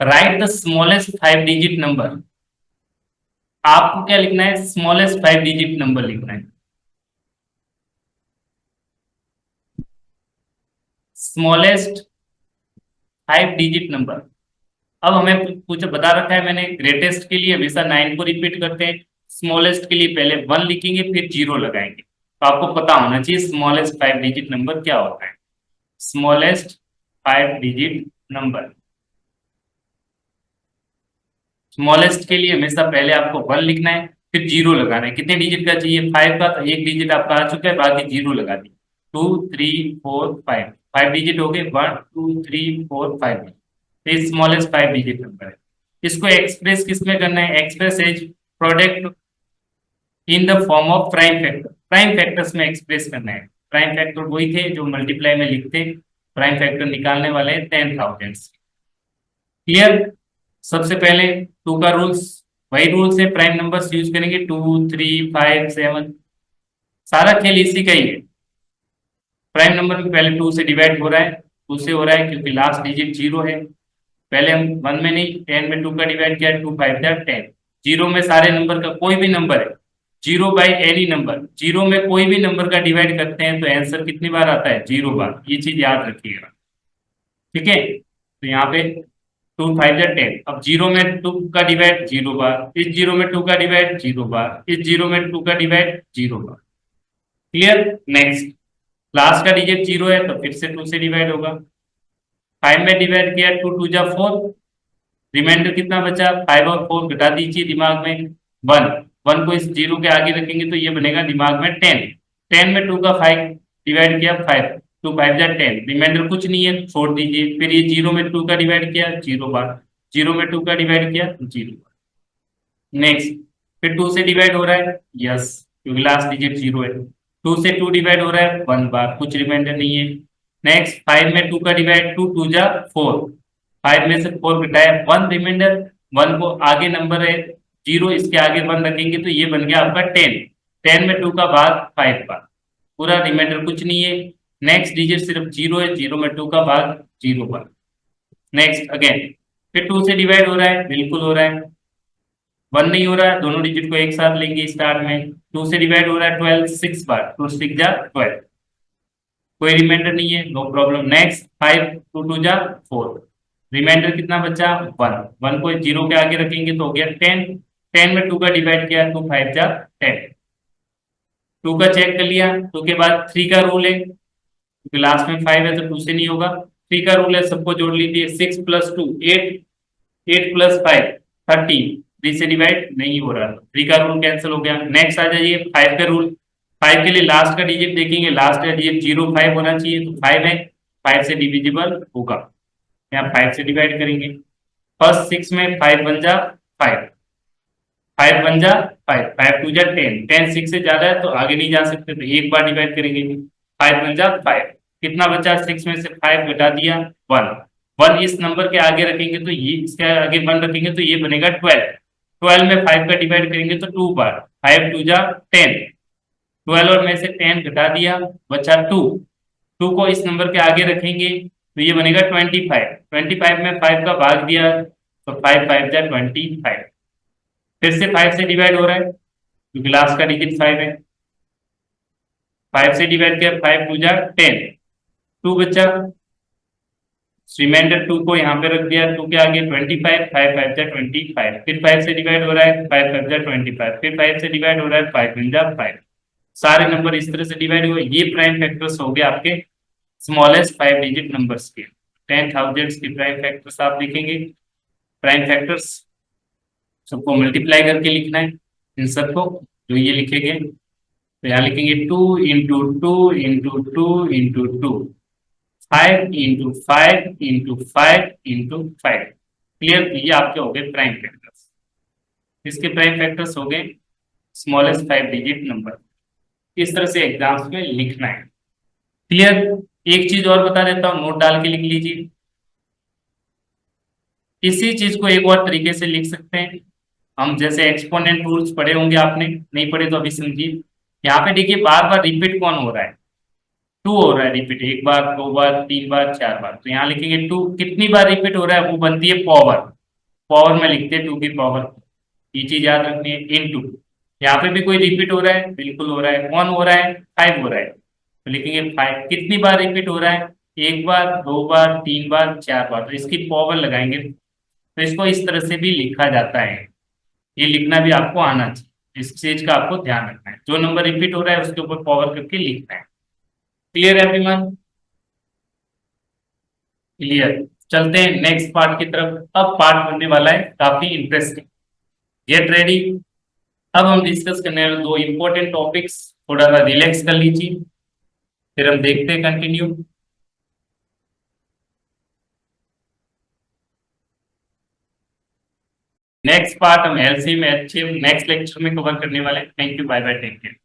Right the smallest 5 digit number. आपको क्या लिखना है? स्मॉलेस्ट 5 डिजिट नंबर लिखना है। Smallest 5 digit number. अब हमें कुछ बता रखा है मैंने, ग्रेटेस्ट के लिए हमेशा 9 को रिपीट करते हैं, स्मॉलेस्ट के लिए पहले 1 लिखेंगे फिर 0 लगाएंगे। तो आपको पता होना चाहिए स्मॉलेस्ट 5 डिजिट नंबर क्या होता है। स्मॉलेस्ट 5 डिजिट नंबर, स्मॉलेस्ट के लिए हमेशा पहले आपको 1 लिखना है फिर 0 लगाना है। कितने डिजिट का चाहिए? 5 का, तो एक डिजिट आपका आ चुका है, बाकी 0 लगा दी। 2 3 4 5, 5 डिजिट हो गए, 1 2 3 4 5। तो ये स्मॉलेस्ट 5 डिजिट नंबर है। इसको एक्सप्रेस किस में करना है? Express as product in the form of prime factor. Prime factors में एक्सप्रेस करना है। प्राइम फैक्टर वही थे जो मल्टीप्लाई में लिखते। प्राइम फैक्टर निकालने वाले हैं 10,000। क्लियर? सबसे पहले टू का रूल्स, वही रूल्स है, प्राइम नंबर्स यूज करेंगे, 2 3 5 7। सारा खेल इसी का ही है। प्राइम नंबर में पहले 2 से डिवाइड हो रहा है, 2 से हो रहा है क्योंकि लास्ट डिजिट 0 है। पहले हम 1 में नहीं, 10 में 2 का डिवाइड किया, 2 5 10। 0 में सारे नंबर का कोई भी नंबर है, 0 बाई एनी नंबर, 0 में कोई भी नंबर का डिवाइड करते हैं तो आंसर कितनी बार आता है? 0 बार। ये चीज याद रखिएगा, ठीक है? तो यहाँ पे 2 5 10। अब 0 में 2 का डिवाइड 0 बार, इस 0 में 2 का डिवाइड 0 बार, इस 0 में 2 का डिवाइड 0 बार। क्लियर? नेक्स्ट, लास्ट का डिजिट 0 है तो फिर से 2 से डिवाइड होगा। 5 में डिवाइड किया, 2 2 जा 4, रिमाइंडर कितना बचा? 5 और 4 घटा दीजिए, दिमाग में 1। 1 को इस 0 के आगे रखेंगे तो ये बनेगा दिमाग में 10। 10 में 2 का 5 डिवाइड किया, 5 2 5 जा 10, रिमाइंडर कुछ नहीं है, छोड़ दीजिए। फिर ये 0 में 2 का डिवाइड किया, 0 बार, 0 में 2 का डिवाइड किया, 0 बार। नेक्स्ट, फिर 2 से डिवाइड हो रहा है, यस, क्योंकि लास्ट डिजिट 0 है। 2 से 2 डिवाइड हो रहा है 1 बार, कुछ रिमाइंडर नहीं है। नेक्स्ट, 5 में 2 का डिवाइड, 2 2 जा 4, 5 में से 4 घटाया, 1 रिमाइंडर। 1 को आगे नंबर है 0, इसके आगे 1 रखेंगे तो ये बन गया आपका 10। 10 में 2 का भाग 5 बार, पूरा रिमाइंडर कुछ नहीं है। नेक्स्ट डिजिट सिर्फ 0 है, 0 में 2 का भाग 0 बार। नेक्स्ट अगेन, फिर 2 से डिवाइड हो रहा है, बिल्कुल हो रहा है। 1 नहीं हो रहा है, दोनों डिजिट को एक साथ लेंगे स्टार्ट में। 2 से डिवाइड हो रहा है 12 6 बार, 2 6 जा 12, कोई रिमाइंडर नहीं है, नो प्रॉब्लम। नेक्स्ट, 5 2 2 जा 4, रिमाइंडर कितना बचा? 1। 1 को 0 के आगे रखेंगे तो हो गया 10। 10 में 2 का डिवाइड किया, 2 5 जा 10। 2 का चेक कर लिया, 2 के बाद 3 का रूल है, क्योंकि लास्ट में 5 है तो 2 से नहीं होगा। 3 का रूल है, सबको जोड़ लीजिए, 6 + 2 8, 8 + 5 13। 3 से डिवाइड नहीं हो रहा, 3 का रूल कैंसिल हो गया। नेक्स्ट आ जाइए 5 का रूल। 5 के लिए लास्ट का डिजिट देखेंगे, लास्ट का डिजिट 0 5 होना चाहिए, तो 5 है, 5 से डिविजिबल होगा, यहाँ 5 से डिवाइड करेंगे। फर्स्ट 6 में 5 बन जा 5, 5 बन जा 5, 5 2 जा 10, 10 6 से ज्यादा है तो आगे नहीं जा सकते, तो एक बार डिवाइड करेंगे। 5 बन जा 5, कितना बचा? 6 में से 5 घटा दिया, 1। 1 इस नंबर के आगे रखेंगे तो ये, इसके आगे 1 रखेंगे तो ये बनेगा 12। 12 में 5 का डिवाइड करेंगे तो 2 बार, 5 2 जा 10, 12 और में से 10 घटा दिया, बचा 2। 2 को इस नंबर के आगे रखेंगे तो ये बनेगा 25। 25 में 5 का भाग दिया तो 5 5 जा 25, फिर से 5 से डिवाइड हो रहा है क्योंकि लास्ट का डिजिट 5 है। 5 से डिवाइड किया, 5 2 जा 10, 2 बचा, रिमाइंडर 2 को यहाँ पे रख दिया, 2 के आगे 25, 5 5 जा 25, फिर 5 से डिवाइड हो रहा है, 5 5 जा 25, फिर 5 से डिवाइड हो रहा है, 5 1 जा 5। सारे नंबर इस तरह से डिवाइड हुए। ये प्राइम फैक्टर्स हो गए आपके स्मॉलेस्ट 5 डिजिट नंबर्स के। 10,000 के प्राइम फैक्टर्स आप लिखेंगे। प्राइम फैक्टर्स सबको मल्टीप्लाई करके लिखना है, इन सबको जो ये लिखेंगे, तो यहाँ लिखेंगे 2 into 2 into 2 into 2, 5 into 5 into 5 into 5। Clear? ये आपके हो गए प्राइम फैक्टर्स। इसके प्राइम फैक्टर्स हो गए स्मॉलेस्ट 5 डिजिट नंबर। इस तरह से एग्जाम्स में लिखना है। क्लियर? एक चीज और बता देता हूँ, नोट डाल के लिख लीजिए। इसी चीज को एक और तरीके से लिख सकते हैं हम, जैसे एक्सपोनेंट रूल्स पढ़े होंगे आपने, नहीं पढ़े तो अभी समझिए। यहाँ पे देखिए बार बार रिपीट कौन हो रहा है? टू हो रहा है रिपीट, एक बार, दो बार, तीन बार, चार बार, तो यहाँ लिखेंगे टू। कितनी बार रिपीट हो रहा है वो बनती है पावर। पावर में लिखते हैं टू की पावर। ये चीज याद रखनी है, इन टू। यहाँ पे भी कोई रिपीट हो रहा है, बिल्कुल हो रहा है। कौन हो रहा है? फाइव हो रहा है, तो लिखेंगे फाइव। कितनी बार रिपीट हो रहा है? एक बार, दो बार, तीन बार, चार बार, तो इसकी पावर लगाएंगे। तो इसको इस तरह से भी लिखा जाता है। ये लिखना भी आपको आना चाहिए, इस चीज का आपको ध्यान रखना है। जो नंबर रिपीट हो रहा है उसके ऊपर पावर करके लिखना है। क्लियर है एवरीवन? क्लियर। चलते हैं नेक्स्ट पार्ट की तरफ। अब पार्ट बनने वाला है काफी इंटरेस्टिंग। Get ready. अब हम डिस्कस करने वाले दो इंपॉर्टेंट टॉपिक्स। थोड़ा सा रिलैक्स कर लीजिए, फिर हम देखते हैं कंटिन्यू। नेक्स्ट पार्ट हम एलसीएम एचसीएम नेक्स्ट लेक्चर में कवर करने वाले हैं। Thank you, bye bye, take care.